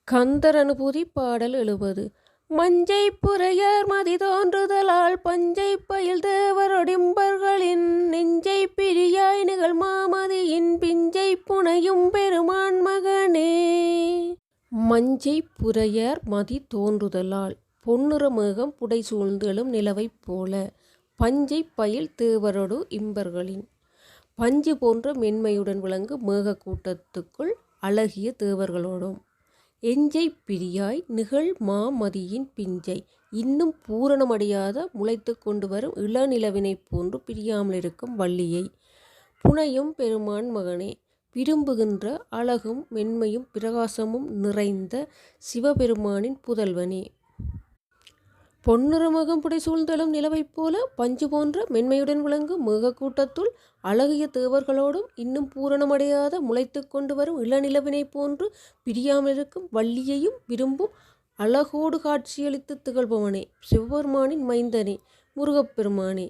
கந்தர் அனுபூதி பாடல் 70. மஞ்சை புரையர் மதி தோன்றுதலால் பஞ்சை பயில் தேவரொடிம்பர்களின் நெஞ்சை பிரியாய் நிகழ் மாமதியின் பிஞ்சை புனையும் பெருமான் மகனே. மஞ்சை புரையர் மதி தோன்றுதலால் பொன்னிற மேகம் புடை சூழ்ந்தெழும் நிலவைப் போல பஞ்சை பயில் தேவரொடு இம்பர்களின் பஞ்சு போன்ற மென்மையுடன் விளங்கு மேக கூட்டத்துக்குள் அழகிய தேவர்களோடும் எஞ்சை பிரியாய் நிகழ் மாமதியின் பிஞ்சை இன்னும் பூரணமடையாத முளைத்து கொண்டு வரும் இளநிலவினைப் போன்று பிரியாமலிருக்கும் வள்ளியை புனையும் பெருமான் மகனே. விரும்புகின்ற அழகும் மென்மையும் பிரகாசமும் நிறைந்த சிவபெருமானின் புதல்வனே. பொன்னிறமகம் புடை சூழ்ந்தெழும் நிலவைப் போல பஞ்சு போன்ற மென்மையுடன் விளங்கும் மேகக்கூட்டத்துள் அழகிய தேவர்களோடும் இன்னும் பூரணமடையாத முளைத்து கொண்டு வரும் இளநிலவினைப் போன்று பிரியாமலிருக்கும் வள்ளியையும் விரும்பும் அழகோடு காட்சியளித்து திகழ்பவனே. சிவபெருமானின் மைந்தனே, முருகப்பெருமானே.